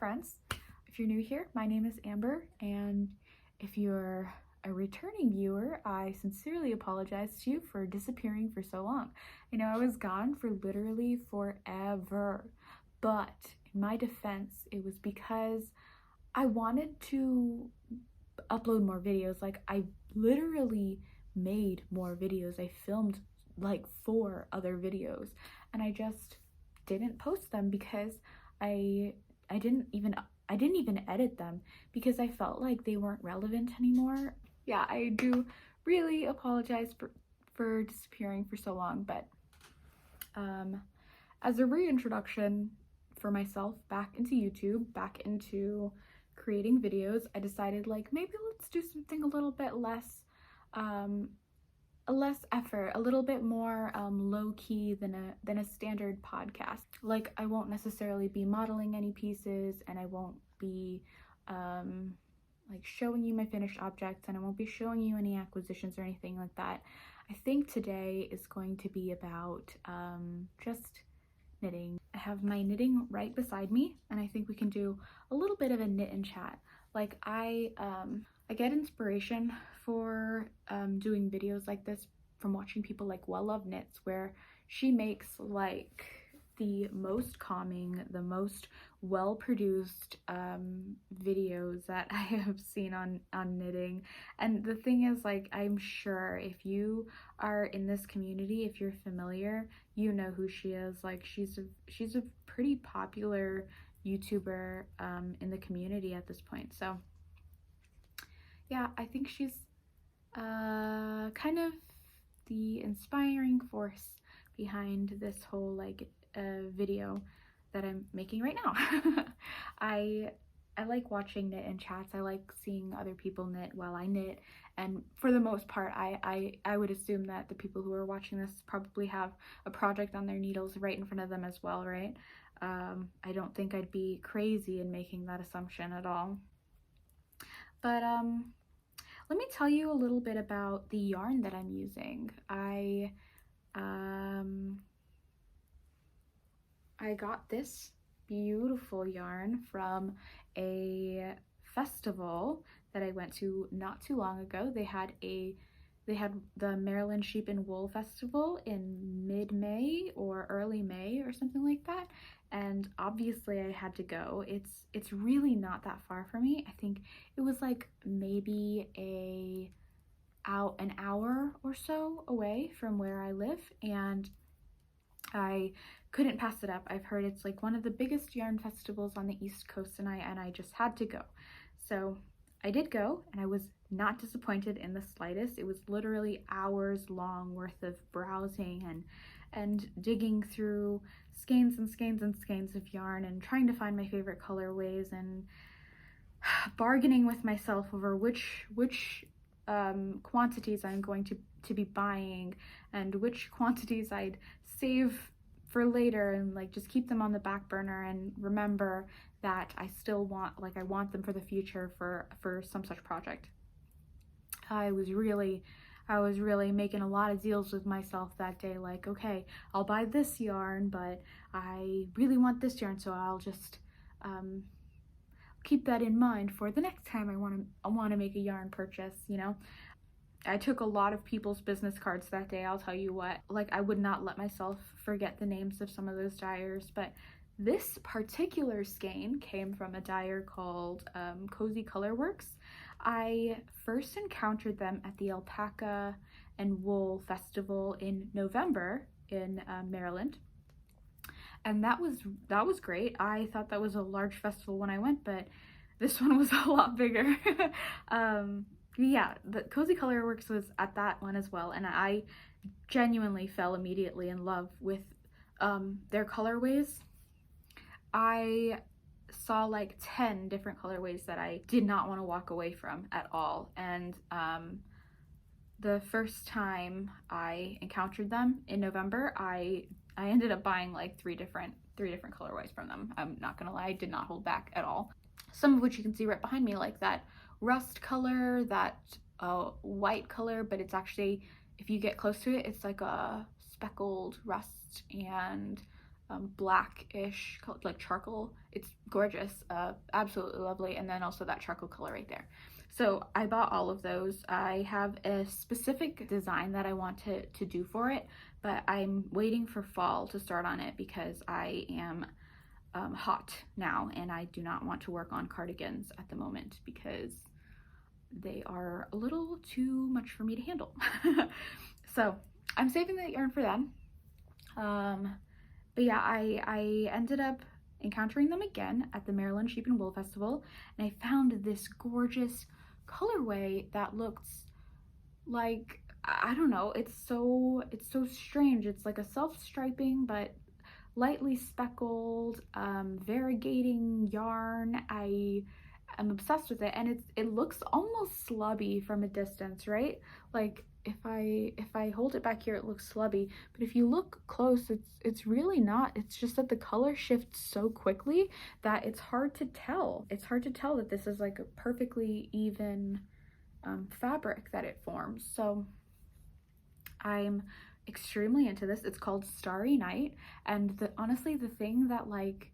friends. If you're new here, my name is Amber, and if you're a returning viewer, I sincerely apologize to you for disappearing for so long. I know I was gone for literally forever, but in my defense, it was because I wanted to upload more videos. Like, I literally made more videos. I filmed like 4 other videos, and I just didn't post them because I didn't even edit them because I felt like they weren't relevant anymore. Yeah, I do really apologize for disappearing for so long, but as a reintroduction for myself back into YouTube, back into creating videos, I decided, like, maybe let's do something a little bit less less effort, a little bit more low-key than a standard podcast. Like, I won't necessarily be modeling any pieces, and I won't be like showing you my finished objects, and I won't be showing you any acquisitions or anything like that. I think today is going to be about just knitting. I have my knitting right beside me, and I think we can do a little bit of a knit and chat. Like, I get inspiration for doing videos like this from watching people like Well Love Knits, where she makes like the most calming, the most well-produced videos that I have seen on knitting. And the thing is, like, I'm sure if you are in this community, if you're familiar, you know who she is. Like, she's a pretty popular YouTuber in the community at this point. So yeah, I think she's kind of the inspiring force behind this whole like video that I'm making right now. I like watching knit and chats. I like seeing other people knit while I knit, and for the most part I would assume that the people who are watching this probably have a project on their needles right in front of them as well, right? I don't think I'd be crazy in making that assumption at all. But let me tell you a little bit about the yarn that I'm using. I got this beautiful yarn from a festival that I went to not too long ago. They had the Maryland Sheep and Wool Festival in mid-May or early May or something like that, and obviously I had to go. It's really not that far from me. I think it was like maybe an hour or so away from where I live, and I couldn't pass it up. I've heard it's like one of the biggest yarn festivals on the East Coast, and I just had to go. So I did go, and I was not disappointed in the slightest. It was literally hours long worth of browsing and digging through skeins and skeins and skeins of yarn and trying to find my favorite colorways and bargaining with myself over which quantities I'm going to be buying and which quantities I'd save for later and like just keep them on the back burner and remember that I still want, like, I want them for the future for some such project. I was really making a lot of deals with myself that day, like, okay, I'll buy this yarn, but I really want this yarn, so I'll just keep that in mind for the next time I want to make a yarn purchase, you know? I took a lot of people's business cards that day, I'll tell you what. Like, I would not let myself forget the names of some of those dyers, but this particular skein came from a dyer called Cozy Colorworks. I first encountered them at the Alpaca and Wool Festival in November in Maryland, and that was great. I thought that was a large festival when I went, but this one was a lot bigger. Yeah, the Cozy Colorworks was at that one as well, and I genuinely fell immediately in love with their colorways. I saw like 10 different colorways that I did not want to walk away from at all, and the first time I encountered them in November, I ended up buying like three different colorways from them. I'm not gonna lie, I did not hold back at all. Some of which you can see right behind me, like that rust color, that white color, but it's actually, if you get close to it, it's like a speckled rust and blackish, like charcoal. It's gorgeous, absolutely lovely. And then also that charcoal color right there. So I bought all of those. I have a specific design that I want to do for it, but I'm waiting for fall to start on it because I am hot now and I do not want to work on cardigans at the moment because they are a little too much for me to handle. So I'm saving that yarn for them. But yeah, I ended up encountering them again at the Maryland Sheep and Wool Festival, and I found this gorgeous colorway that looks like, I don't know, it's so strange. It's like a self-striping but lightly speckled variegating yarn. I'm obsessed with it, and it looks almost slubby from a distance, right? Like if I hold it back here, it looks slubby, but if you look close, it's really not. It's just that the color shifts so quickly that it's hard to tell. It's hard to tell that this is like a perfectly even fabric that it forms. So I'm extremely into this. It's called Starry Night, and honestly, the thing that like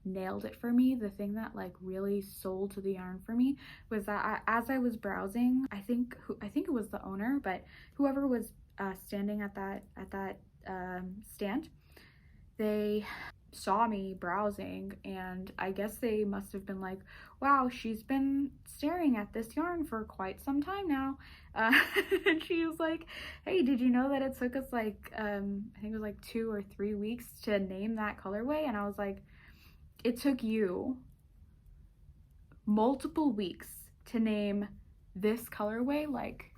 nailed it for me, the thing that like really sold to the yarn for me, was that as I was browsing, I think it was the owner, but whoever was standing at that stand, they saw me browsing, and I guess they must have been like, wow, she's been staring at this yarn for quite some time now. And she was like, hey, did you know that it took us like I think it was like 2 or 3 weeks to name that colorway? And I was like, it took you multiple weeks to name this colorway? Like,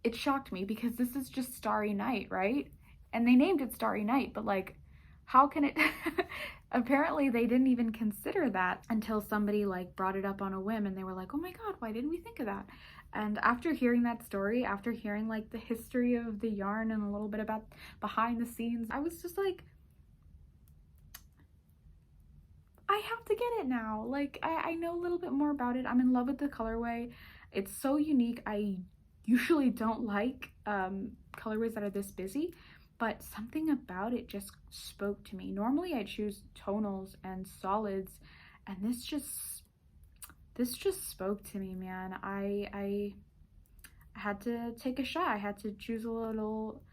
it shocked me because this is just Starry Night, right? And they named it Starry Night, but like, how can it apparently they didn't even consider that until somebody like brought it up on a whim, and they were like, oh my god, why didn't we think of that? And after hearing that story, after hearing like the history of the yarn and a little bit about behind the scenes, I was just like, I have to get it now. Like, I know a little bit more about it. I'm in love with the colorway. It's so unique. I usually don't like colorways that are this busy, but something about it just spoke to me. Normally I choose tonals and solids, and this just spoke to me, man. I had to take a shot. I had to choose a little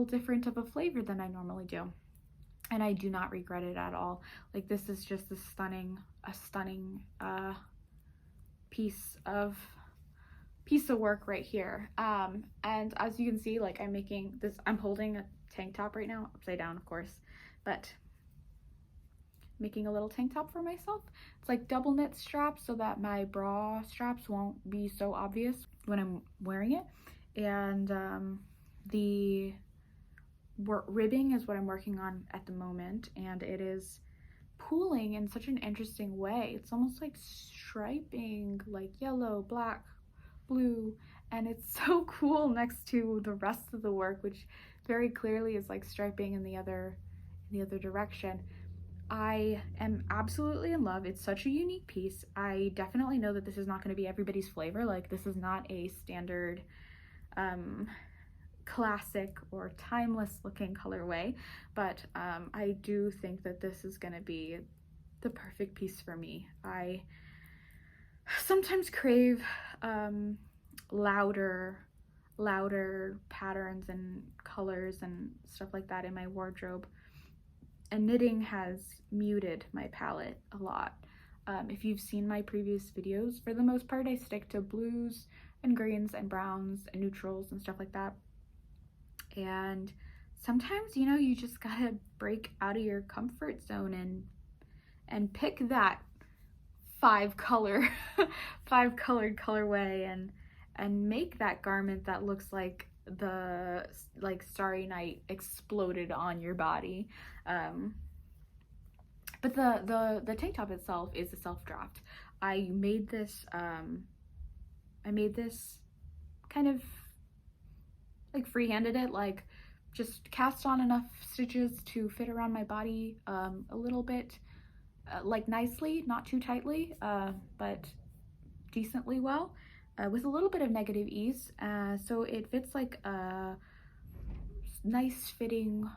different of a flavor than I normally do. And I do not regret it at all. Like, this is just a stunning piece of work right here. And as you can see, like, I'm holding a tank top right now, upside down of course, but making a little tank top for myself. It's like double knit straps so that my bra straps won't be so obvious when I'm wearing it. And the ribbing is what I'm working on at the moment, and it is pooling in such an interesting way. It's almost like striping, like yellow, black, blue, and it's so cool next to the rest of the work, which very clearly is like striping in the other direction. I am absolutely in love. It's such a unique piece. I definitely know that this is not going to be everybody's flavor. Like, this is not a standard classic or timeless looking colorway, but I do think that this is going to be the perfect piece for me. I sometimes crave louder patterns and colors and stuff like that in my wardrobe, and knitting has muted my palette a lot. If you've seen my previous videos, for the most part I stick to blues and greens and browns and neutrals and stuff like that. And sometimes, you know, you just gotta break out of your comfort zone and pick that 5-color five colored colorway and make that garment that looks like the Starry Night exploded on your body. But the tank top itself is a self-draft. I made this kind of like freehanded it, like just cast on enough stitches to fit around my body a little bit, like nicely, not too tightly, but decently well, with a little bit of negative ease, so it fits like a nice fitting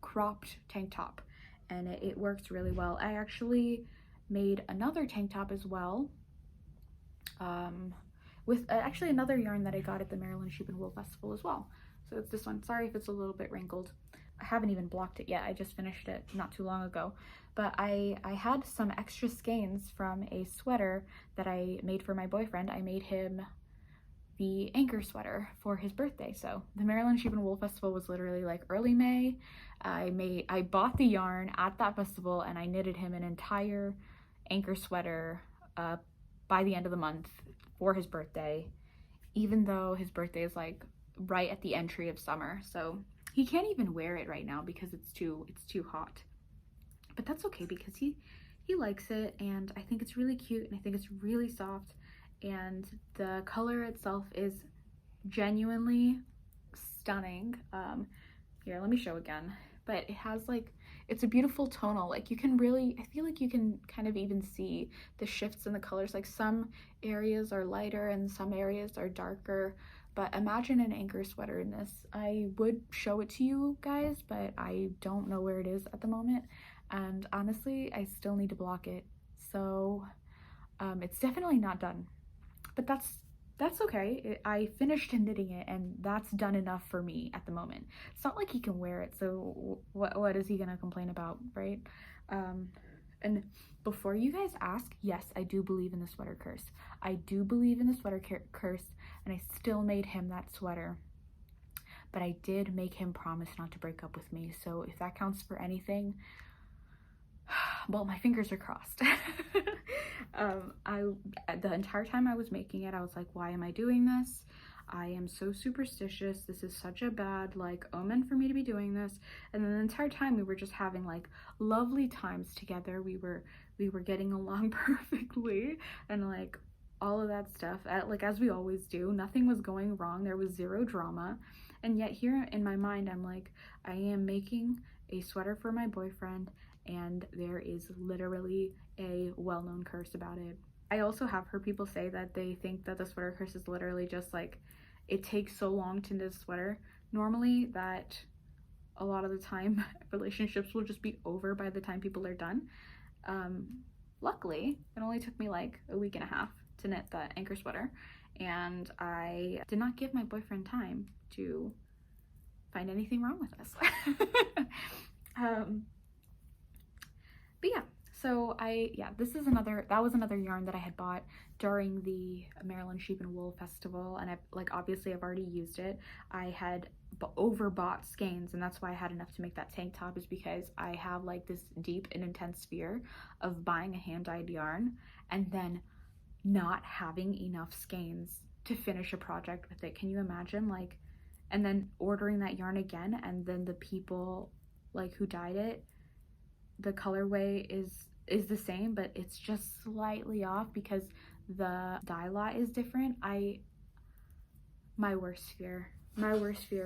cropped tank top, and it works really well. I actually made another tank top as well, with actually another yarn that I got at the Maryland Sheep and Wool Festival as well. So it's this one. Sorry if it's a little bit wrinkled. I haven't even blocked it yet. I just finished it not too long ago. But I had some extra skeins from a sweater that I made for my boyfriend. I made him the anchor sweater for his birthday. So the Maryland Sheep and Wool Festival was literally like early May. I bought the yarn at that festival and I knitted him an entire anchor sweater by the end of the month for his birthday, even though his birthday is like right at the entry of summer. So he can't even wear it right now because it's too hot. But that's okay because he likes it, and I think it's really cute, and I think it's really soft, and the color itself is genuinely stunning. Here, let me show again. But it has like, it's a beautiful tonal. Like you can really, I feel like you can kind of even see the shifts in the colors. Like some areas are lighter and some areas are darker. But imagine an anchor sweater in this. I would show it to you guys, but I don't know where it is at the moment. And honestly, I still need to block it. So it's definitely not done. But that's okay. I finished knitting it, and that's done enough for me at the moment. It's not like he can wear it, so what is he gonna complain about, right? And before you guys ask, yes, I do believe in the sweater curse. I do believe in the sweater curse, and I still made him that sweater. But I did make him promise not to break up with me, so if that counts for anything, well, my fingers are crossed. The entire time I was making it, I was like, why am I doing this? I am so superstitious. This is such a bad like omen for me to be doing this. And then the entire time we were just having like lovely times together. We were getting along perfectly, and like all of that stuff, like as we always do. Nothing was going wrong. There was zero drama. And yet here in my mind, I'm like, I am making a sweater for my boyfriend, and there is literally a well-known curse about it. I also have heard people say that they think that the sweater curse is literally just like, it takes so long to knit a sweater normally that a lot of the time relationships will just be over by the time people are done. Luckily, it only took me like a week and a half to knit the anchor sweater, and I did not give my boyfriend time to find anything wrong with us. But yeah, so that was another yarn that I had bought during the Maryland Sheep and Wool Festival, and obviously I've already used it. I had overbought skeins, and that's why I had enough to make that tank top, is because I have like this deep and intense fear of buying a hand-dyed yarn and then not having enough skeins to finish a project with it. Can you imagine, like, and then ordering that yarn again, and then the people like who dyed it, the colorway is the same, but it's just slightly off because the dye lot is different. My worst fear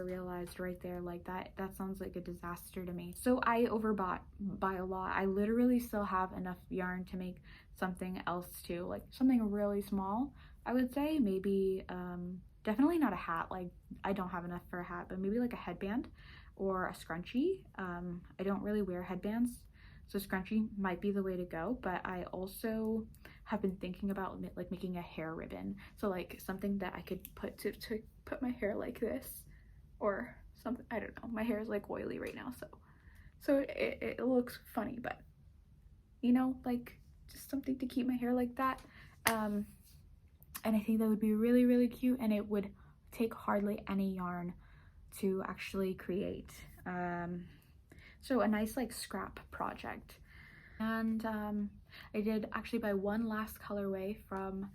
realized right there, like that sounds like a disaster to me. So I overbought by a lot. I literally still have enough yarn to make something else too, like something really small. I would say maybe definitely not a hat. Like I don't have enough for a hat, but maybe like a headband or a scrunchie. I don't really wear headbands, so scrunchie might be the way to go. But I also have been thinking about like making a hair ribbon, so like something that I could put to put my hair like this, or something. I don't know, my hair is like oily right now, so it looks funny, but you know, like just something to keep my hair like that. And I think that would be really, really cute, and it would take hardly any yarn to actually create. So a nice like scrap project. And I did actually buy one last colorway from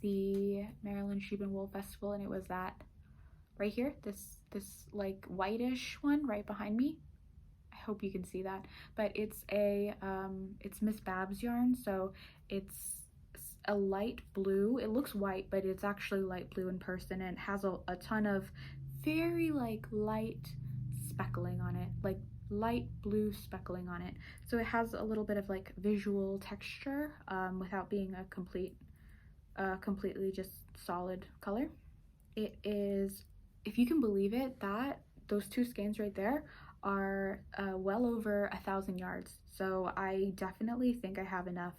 the Maryland Sheep and Wool Festival, and it was that right here, this like whitish one right behind me. I hope you can see that, but it's it's Miss Babs yarn, so it's a light blue. It looks white, but it's actually light blue in person, and it has a ton of very like light speckling on it, like light blue speckling on it. So it has a little bit of like visual texture without being a completely just solid color. It is, if you can believe it, that those two skeins right there are well over 1,000 yards. So I definitely think I have enough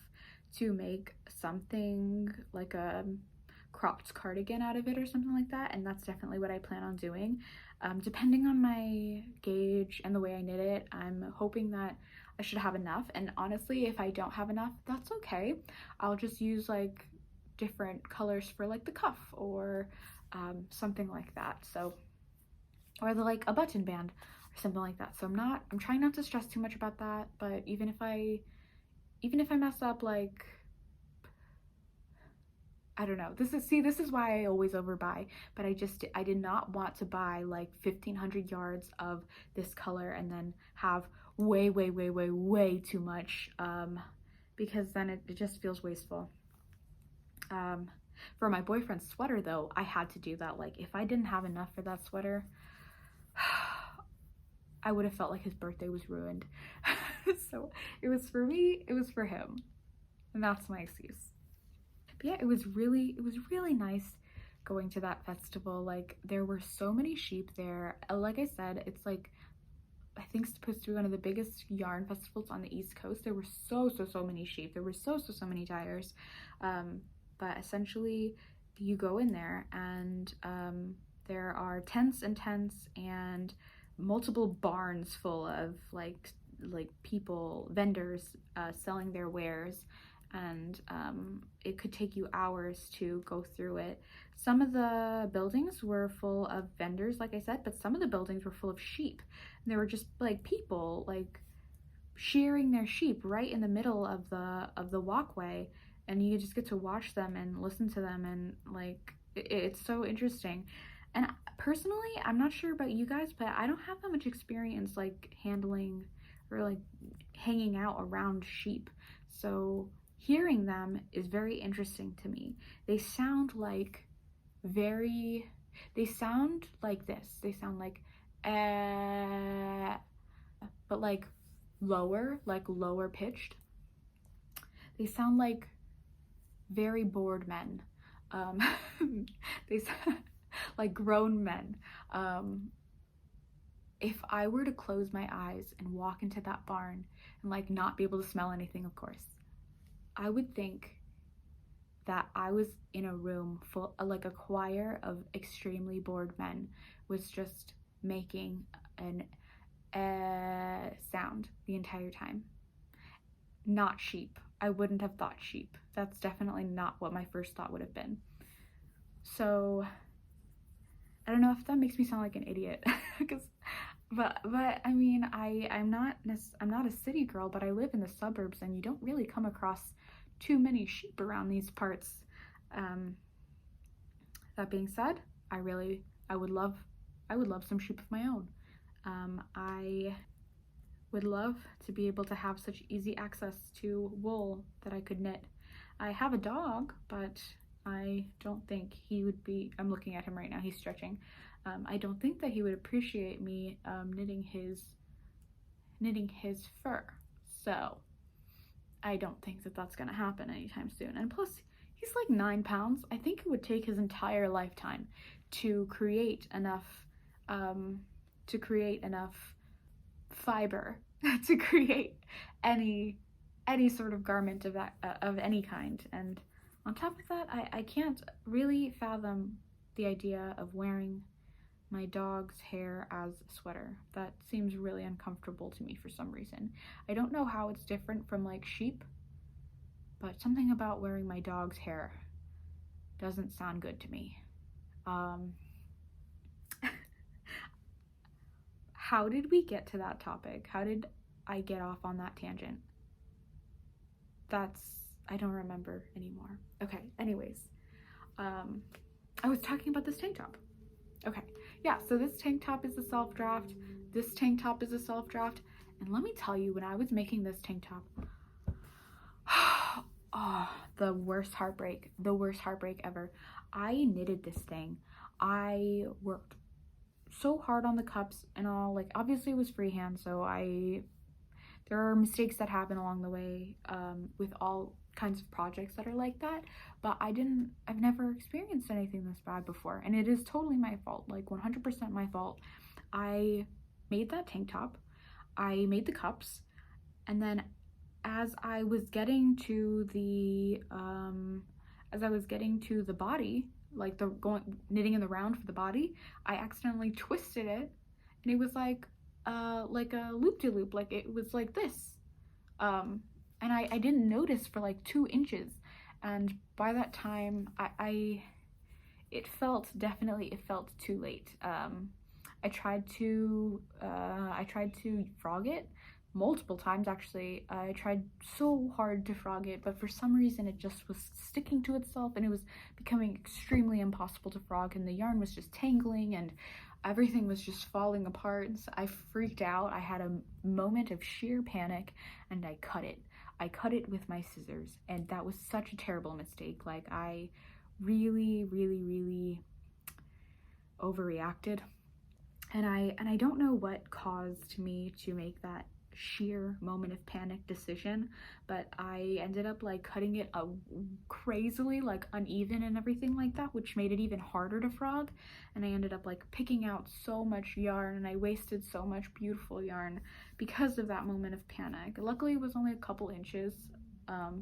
to make something like a cropped cardigan out of it or something like that, and that's definitely what I plan on doing. Depending on my gauge and the way I knit it, I'm hoping that I should have enough, and honestly, if I don't have enough, that's okay. I'll just use like different colors for like the cuff or something like that. So, or the like a button band or something like that. So I'm trying not to stress too much about that, but even if I mess up, like, I don't know. This is why I always overbuy, but I did not want to buy like 1,500 yards of this color and then have way too much, because then it just feels wasteful. Um, for my boyfriend's sweater though, I had to do that. Like if I didn't have enough for that sweater, I would have felt like his birthday was ruined. So it was for me, it was for him. And that's my excuse. But yeah, it was really nice going to that festival. Like there were so many sheep there. Like I said, it's like I think it's supposed to be one of the biggest yarn festivals on the East Coast. There were so many sheep. There were so many dyers. But essentially, you go in there and there are tents and tents and multiple barns full of like people, vendors selling their wares, and it could take you hours to go through it. Some of the buildings were full of vendors, like I said, but some of the buildings were full of sheep. And there were just like people like shearing their sheep right in the middle of the walkway, and you just get to watch them and listen to them, and like it's so interesting. And personally, I'm not sure about you guys, but I don't have that much experience like handling or like hanging out around sheep. So hearing them is very interesting to me. They sound like very, they sound like this. They sound uh, but like lower pitched. They sound like very bored men. Um, they sound like grown men. Um, if I were to close my eyes and walk into that barn and like not be able to smell anything, of course, I would think that I was in a room full, like a choir of extremely bored men was just making an sound the entire time. Not sheep. I wouldn't have thought sheep. That's definitely not what my first thought would have been. So I don't know if that makes me sound like an idiot, because but I mean I'm not a city girl, but I live in the suburbs, and you don't really come across too many sheep around these parts. Um, that being said, I would love some sheep of my own. I would love to be able to have such easy access to wool that I could knit. I have a dog, but I don't think he would be, I'm looking at him right now, he's stretching. I don't think that he would appreciate me knitting his fur. So I don't think that that's gonna happen anytime soon. And plus, he's like 9 pounds. I think it would take his entire lifetime to create enough fiber to create any sort of garment of that of any kind. And on top of that, I can't really fathom the idea of wearing my dog's hair as a sweater. That seems really uncomfortable to me for some reason. I don't know how it's different from like sheep, but something about wearing my dog's hair doesn't sound good to me. How did we get to that topic? How did I get off on that tangent? I don't remember anymore. Okay, anyways, I was talking about this tank top. Okay, yeah, so this tank top is a self draft. This tank top is a self draft. And let me tell you, when I was making this tank top, oh, the worst heartbreak ever. I knitted this thing. I worked so hard on the cups and all. Like, obviously it was freehand, so there are mistakes that happen along the way with all kinds of projects that are like that, but I've never experienced anything this bad before, and it is totally my fault, like 100% my fault. I made that tank top, I made the cups, and then as I was getting to the body, like the going knitting in the round for the body, I accidentally twisted it, and it was like a loop-de-loop, like it was like this. um and I didn't notice for like 2 inches, and by that time I it felt, definitely it felt too late. I tried to frog it multiple times actually. I tried so hard to frog it, but for some reason it just was sticking to itself, and it was becoming extremely impossible to frog, and the yarn was just tangling, and everything was just falling apart. So I freaked out. I had a moment of sheer panic, and I cut it. I cut it with my scissors, and that was such a terrible mistake. Like, I really overreacted, and I don't know what caused me to make that sheer moment of panic decision, but I ended up like cutting it crazily, like uneven and everything like that, which made it even harder to frog. And I ended up like picking out so much yarn, and I wasted so much beautiful yarn because of that moment of panic. Luckily it was only a couple inches,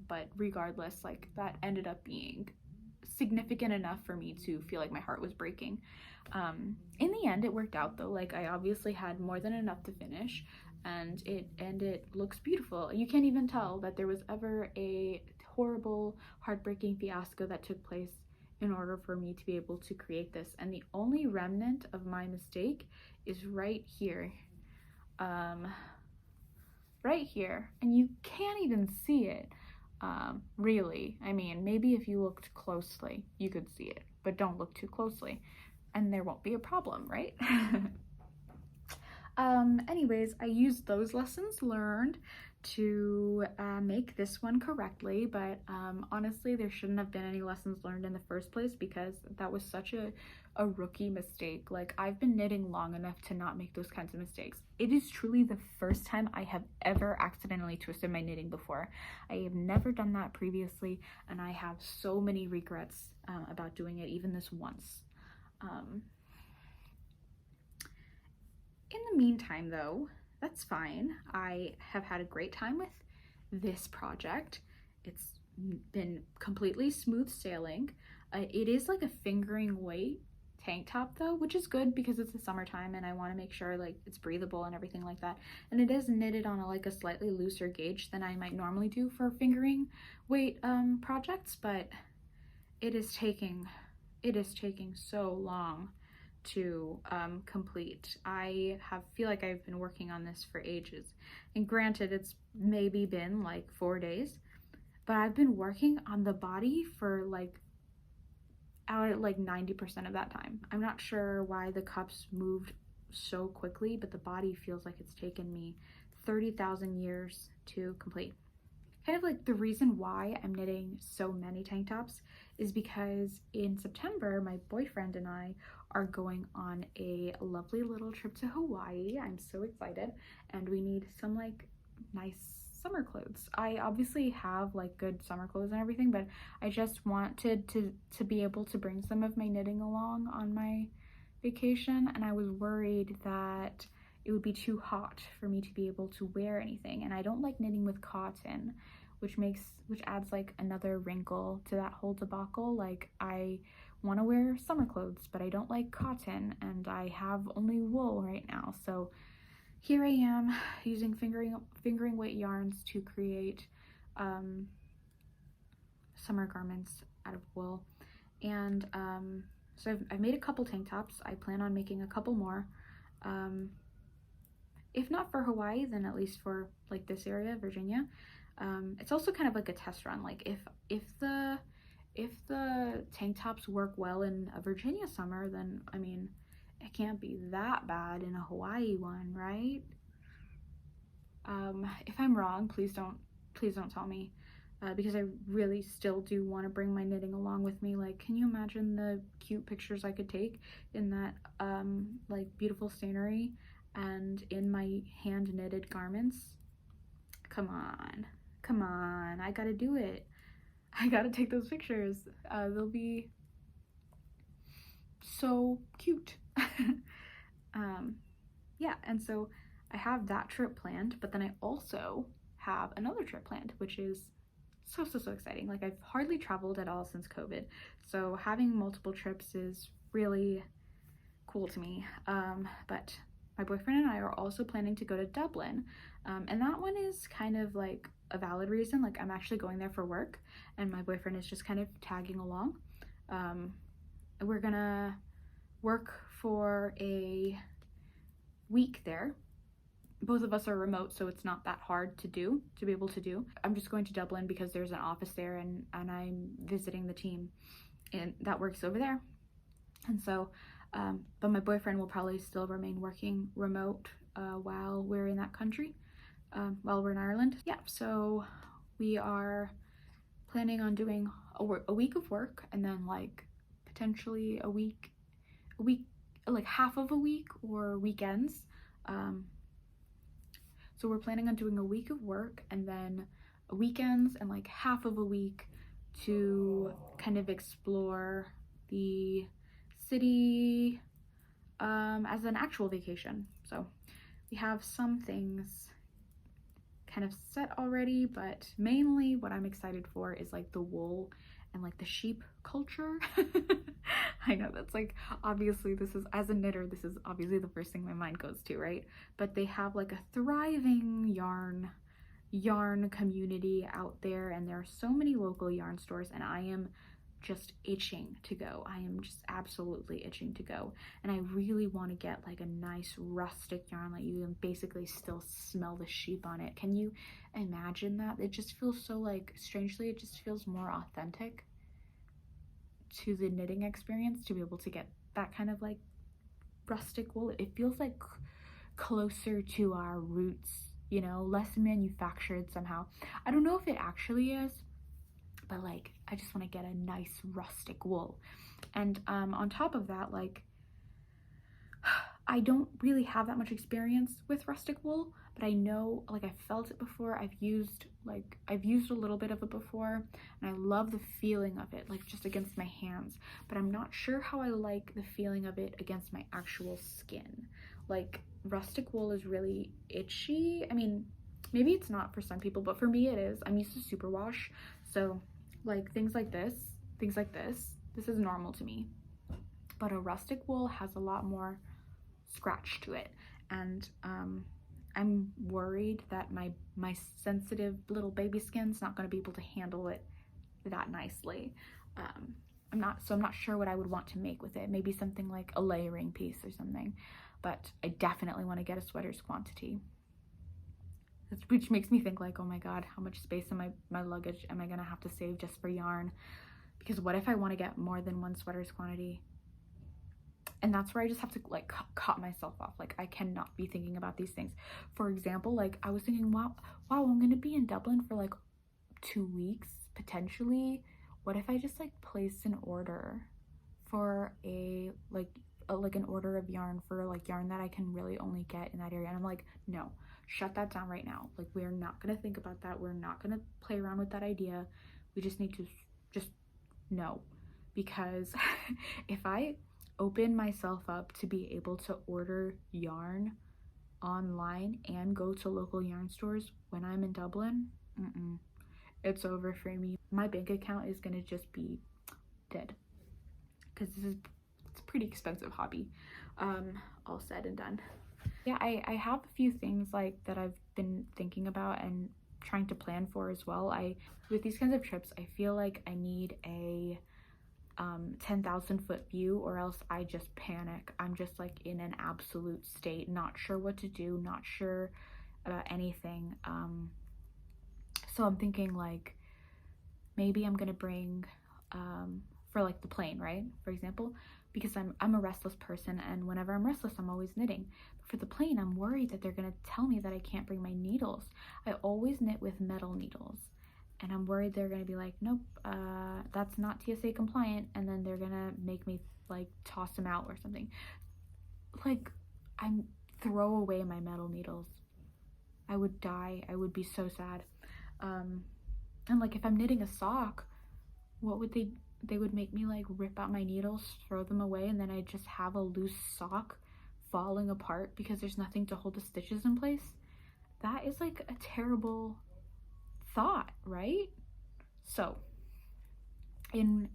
but regardless, like that ended up being significant enough for me to feel like my heart was breaking. In the end, it worked out though. Like, I obviously had more than enough to finish, and it looks beautiful. You can't even tell that there was ever a horrible, heartbreaking fiasco that took place in order for me to be able to create this. And the only remnant of my mistake is right here. Right here, and you can't even see it. Really, I mean, maybe if you looked closely you could see it, but don't look too closely and there won't be a problem, right? Anyways, I used those lessons learned to make this one correctly, but honestly there shouldn't have been any lessons learned in the first place, because that was such a rookie mistake. Like, I've been knitting long enough to not make those kinds of mistakes. It is truly the first time I have ever accidentally twisted my knitting before. I have never done that previously, and I have so many regrets about doing it even this once. In the meantime though, that's fine. I have had a great time with this project. It's been completely smooth sailing. It is like a fingering weight tank top though, which is good because it's the summertime and I want to make sure like it's breathable and everything like that. And it is knitted on like a slightly looser gauge than I might normally do for fingering weight projects, but it is taking so long to complete. Feel like I've been working on this for ages, and granted it's maybe been like 4 days, but I've been working on the body for like out at like 90% of that time. I'm not sure why the cups moved so quickly, but the body feels like it's taken me 30,000 years to complete. Kind of like the reason why I'm knitting so many tank tops is because in September my boyfriend and I are going on a lovely little trip to Hawaii. I'm so excited, and we need some like nice summer clothes. I obviously have like good summer clothes and everything, but I just wanted to be able to bring some of my knitting along on my vacation, and I was worried that it would be too hot for me to be able to wear anything, and I don't like knitting with cotton, which adds like another wrinkle to that whole debacle. Like, I want to wear summer clothes, but I don't like cotton, and I have only wool right now. So here I am using fingering weight yarns to create summer garments out of wool. And so I've made a couple tank tops. I plan on making a couple more. If not for Hawaii, then at least for like this area, Virginia. It's also kind of like a test run. Like, if the tank tops work well in a Virginia summer, then I mean, it can't be that bad in a Hawaii one, right? If I'm wrong, please don't tell me, because I really still do want to bring my knitting along with me. Like, can you imagine the cute pictures I could take in that like beautiful scenery and in my hand knitted garments? Come on, I gotta do it. I gotta take those pictures. They'll be so cute. yeah, and so I have that trip planned, but then I also have another trip planned, which is so exciting. Like, I've hardly traveled at all since COVID, so having multiple trips is really cool to me. But my boyfriend and I are also planning to go to Dublin, and that one is kind of like a valid reason. Like, I'm actually going there for work, and my boyfriend is just kind of tagging along. Um, we're gonna work for a week there. Both of us are remote, so it's not that hard to be able to do. I'm just going to Dublin because there's an office there, and I'm visiting the team and that works over there. And so but my boyfriend will probably still remain working remote while we're in that country, while we're in Ireland. Yeah, so we are planning on doing a week of work, and then like potentially a week, like half of a week or weekends. So we're planning on doing a week of work and then weekends and like half of a week to kind of explore the city as an actual vacation. So we have some things kind of set already, but mainly what I'm excited for is like the wool and like the sheep culture. I know that's like, obviously this is, as a knitter, this is obviously the first thing my mind goes to, right? But they have like a thriving yarn community out there, and there are so many local yarn stores, and I am just itching to go. I am just absolutely itching to go, and I really want to get like a nice rustic yarn that you can basically still smell the sheep on it. Can you imagine that? It just feels so, like, strangely, it just feels more authentic to the knitting experience to be able to get that kind of like rustic wool. It feels like closer to our roots, you know, less manufactured somehow. I don't know if it actually is, but like I just want to get a nice rustic wool. And on top of that, like, I don't really have that much experience with rustic wool, but I know, like, I felt it before. I've used a little bit of it before, and I love the feeling of it, like just against my hands, but I'm not sure how I like the feeling of it against my actual skin. Like, rustic wool is really itchy. I mean, maybe it's not for some people, but for me it is. I'm used to superwash, so like things like this, this is normal to me. But a rustic wool has a lot more scratch to it, and I'm worried that my sensitive little baby skin's not going to be able to handle it that nicely. I'm not sure what I would want to make with it. Maybe something like a layering piece or something, but I definitely want to get a sweater's quantity, which makes me think like, oh my god, how much space in my luggage am I gonna have to save just for yarn? Because what if I want to get more than one sweater's quantity? And that's where I just have to like cut myself off. Like, I cannot be thinking about these things. For example, like I was thinking, wow, I'm gonna be in Dublin for like 2 weeks potentially. What if I just like place an order for like an order of yarn for like yarn that I can really only get in that area? And I'm like, no, shut that down right now. Like, we're not gonna think about that. We're not gonna play around with that idea. We just need to just no, because if I open myself up to be able to order yarn online and go to local yarn stores when I'm in Dublin, it's over for me. My bank account is gonna just be dead, because it's a pretty expensive hobby, all said and done. Yeah, I have a few things like that I've been thinking about and trying to plan for as well. With these kinds of trips, I feel like I need a 10,000 foot view, or else I just panic. I'm just like in an absolute state, not sure what to do, not sure about anything. So I'm thinking like maybe I'm gonna bring for like the plane, right, for example, because I'm a restless person, and whenever I'm restless I'm always knitting. But for the plane, I'm worried that they're gonna tell me that I can't bring my needles. I always knit with metal needles, and I'm worried they're gonna be like, nope, that's not TSA compliant, and then they're gonna make me like toss them out or something. Like, I'm throw away my metal needles. I would die. I would be so sad. And like if I'm knitting a sock, what would they would make me like rip out my needles, throw them away, and then I just have a loose sock falling apart because there's nothing to hold the stitches in place, that is like a terrible thought, right? So in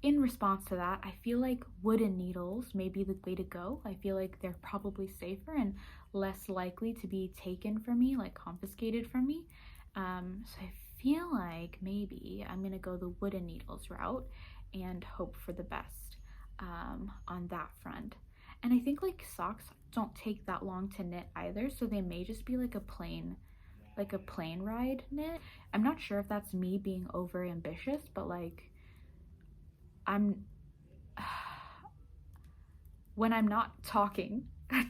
response to that, I feel like wooden needles may be the way to go. I feel like they're probably safer and less likely to be taken from me, like confiscated from me. So I feel like maybe I'm gonna go the wooden needles route and hope for the best on that front. And I think like socks don't take that long to knit either, so they may just be like a plain ride knit. I'm not sure if that's me being over ambitious, but like I'm when I'm not talking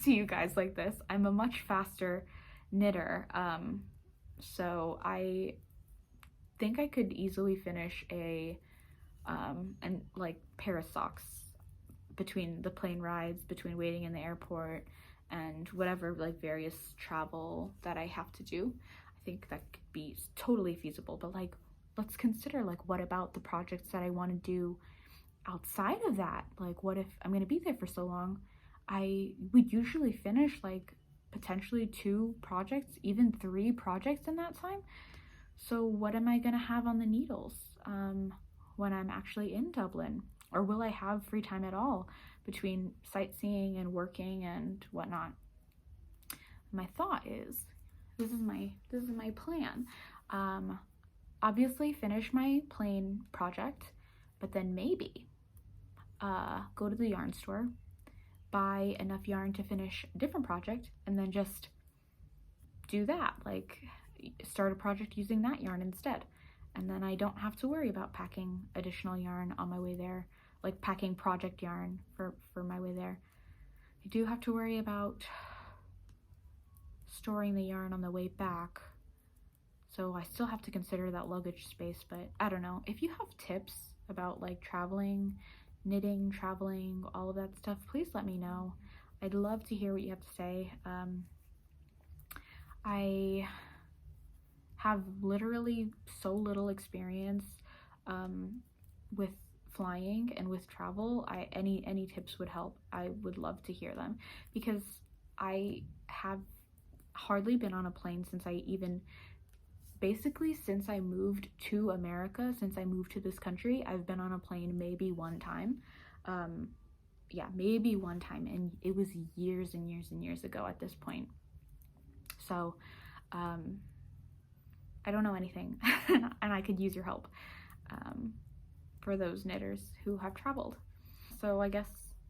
to you guys like this, I'm a much faster knitter. So I think I could easily finish a and like pair of socks between the plane rides, between waiting in the airport and whatever like various travel that I have to do. I think that could be totally feasible. But like, let's consider like, what about the projects that I want to do outside of that? Like, what if I'm going to be there for so long? I would usually finish like potentially 2 projects, even 3 projects in that time. So what am I going to have on the needles when I'm actually in Dublin? Or will I have free time at all between sightseeing and working and whatnot? My thought is, this is my plan. Obviously finish my plane project, but then maybe go to the yarn store, buy enough yarn to finish a different project, and then just do that. Like, start a project using that yarn instead. And then I don't have to worry about packing additional yarn on my way there, like packing project yarn for my way there. I do have to worry about storing the yarn on the way back. So I still have to consider that luggage space, but I don't know. If you have tips about like traveling, knitting, traveling, all of that stuff, please let me know. I'd love to hear what you have to say. I have literally so little experience with flying and with travel. Any tips would help. I would love to hear them, because I have hardly been on a plane since since I moved to America, since I moved to this country. I've been on a plane maybe one time. Yeah, maybe one time, and it was years and years and years ago at this point. So I don't know anything, and I could use your help for those knitters who have traveled. So I guess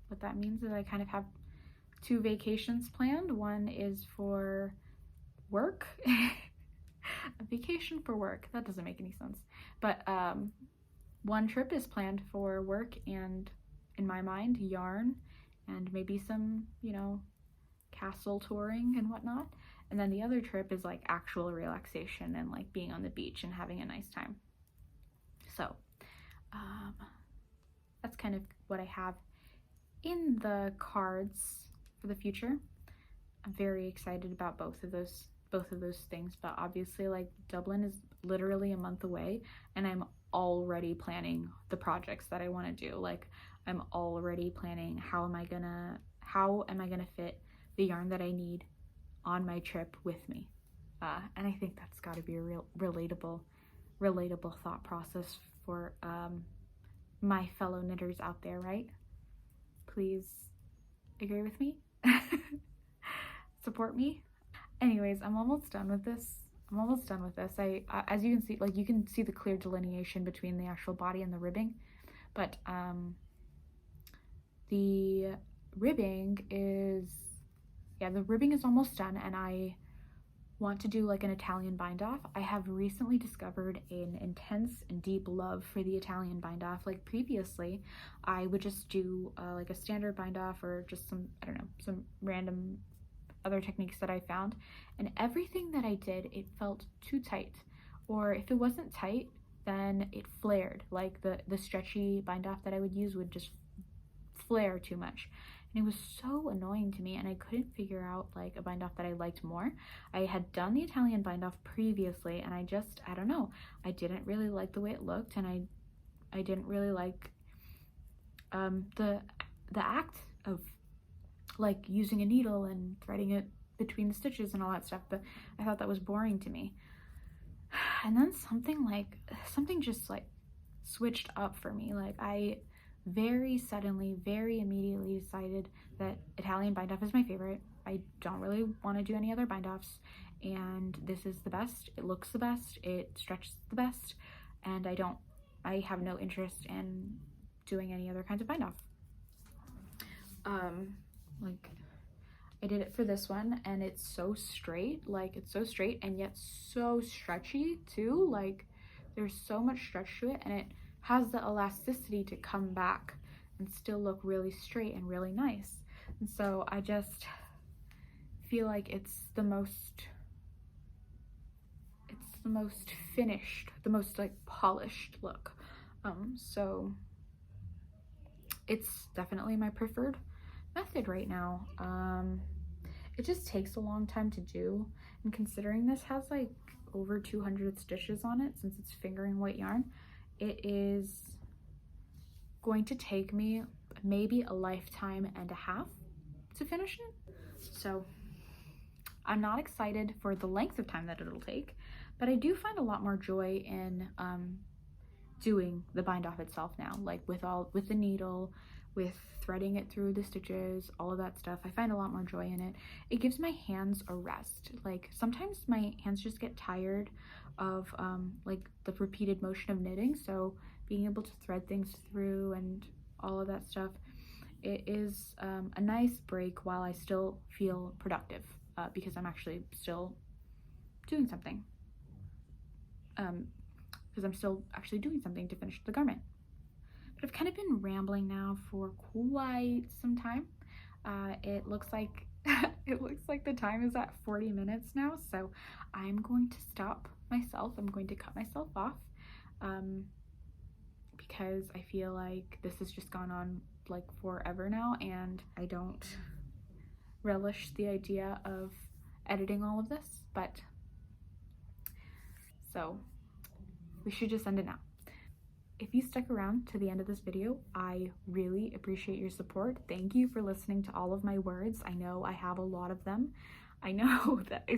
what that means is I kind of have 2 vacations planned. One is for work. A vacation for work. That doesn't make any sense. But one trip is planned for work and, in my mind, yarn and maybe some, castle touring and whatnot. And then the other trip is like actual relaxation and like being on the beach and having a nice time. So that's kind of what I have in the cards for the future. I'm very excited about both of those things, but obviously like Dublin is literally a month away, and I'm already planning the projects that I want to do. Like, I'm already planning how am I gonna fit the yarn that I need on my trip with me, and I think that's got to be a real relatable thought process for my fellow knitters out there, right? Please agree with me. Support me. Anyways, I'm almost done with this. I as you can see, like, you can see the clear delineation between the actual body and the ribbing, but the ribbing is almost done, and I want to do like an Italian bind off. I have recently discovered an intense and deep love for the Italian bind off. Like, previously I would just do like a standard bind off, or just some random other techniques that I found, and everything that I did, it felt too tight, or if it wasn't tight, then it flared. Like the stretchy bind off that I would use would just flare too much, and it was so annoying to me, and I couldn't figure out like a bind off that I liked more. I had done the Italian bind off previously, and I don't know, I didn't really like the way it looked, and I didn't really like the act of like using a needle and threading it between the stitches and all that stuff, but I thought that was boring to me. And then something just like switched up for me. Like I very suddenly, very immediately decided that Italian bind off is my favorite. I don't really want to do any other bind offs, and this is the best. It looks the best, it stretches the best, and I have no interest in doing any other kinds of bind off. Like I did it for this one, and it's so straight. Like it's so straight and yet so stretchy too. Like there's so much stretch to it, and it has the elasticity to come back and still look really straight and really nice. And so I just feel like it's the most finished, the most like polished look. So it's definitely my preferred method right now. It just takes a long time to do, and considering this has like over 200 stitches on it, since it's fingering weight yarn, it is going to take me maybe a lifetime and a half to finish it. So I'm not excited for the length of time that it'll take, but I do find a lot more joy in doing the bind off itself now, like with the needle, with threading it through the stitches, all of that stuff. I find a lot more joy in it. It gives my hands a rest. Like sometimes my hands just get tired of like the repeated motion of knitting, so being able to thread things through and all of that stuff, it is a nice break while I still feel productive, because I'm actually still doing something. Because I'm still actually doing something to finish the garment. But I've kind of been rambling now for quite some time. It looks like the time is at 40 minutes now, so I'm going to stop myself. I'm going to cut myself off, because I feel like this has just gone on like forever now, and I don't relish the idea of editing all of this. But so we should just end it now. If you stuck around to the end of this video, I really appreciate your support. Thank you for listening to all of my words. I know I have a lot of them. I know that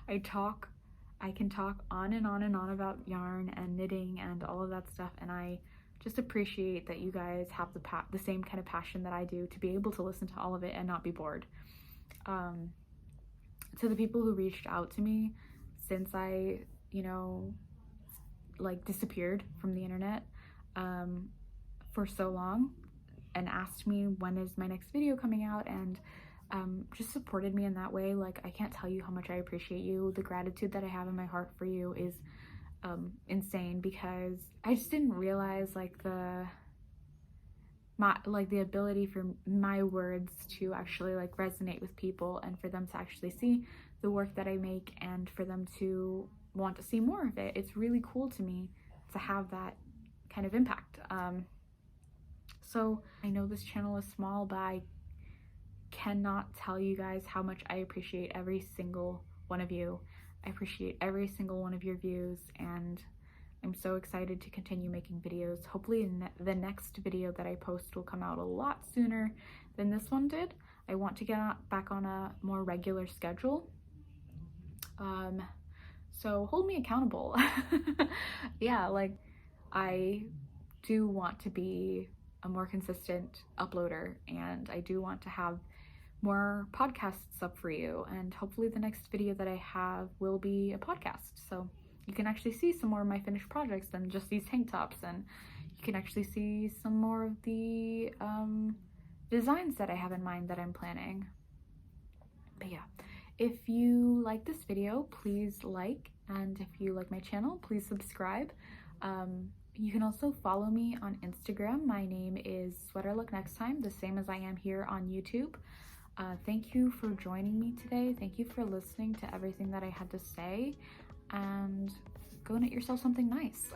I can talk on and on and on about yarn and knitting and all of that stuff, and I just appreciate that you guys have the same kind of passion that I do to be able to listen to all of it and not be bored. To the people who reached out to me since I, like disappeared from the internet for so long and asked me when is my next video coming out, and just supported me in that way, like I can't tell you how much I appreciate you. The gratitude that I have in my heart for you is insane, because I just didn't realize like the ability for my words to actually like resonate with people, and for them to actually see the work that I make, and for them to want to see more of it. It's really cool to me to have that kind of impact. So I know this channel is small, but I cannot tell you guys how much I appreciate every single one of you. I appreciate every single one of your views, and I'm so excited to continue making videos. Hopefully the next video that I post will come out a lot sooner than this one did. I want to get back on a more regular schedule. So hold me accountable. Yeah, like I do want to be a more consistent uploader, and I do want to have more podcasts up for you, and hopefully the next video that I have will be a podcast, so you can actually see some more of my finished projects than just these tank tops, and you can actually see some more of the designs that I have in mind that I'm planning. But yeah, if you like this video, please like, and if you like my channel, please subscribe. You can also follow me on Instagram. My name is Sweater Look Next Time, the same as I am here on YouTube. Thank you for joining me today. Thank you for listening to everything that I had to say, and go knit yourself something nice.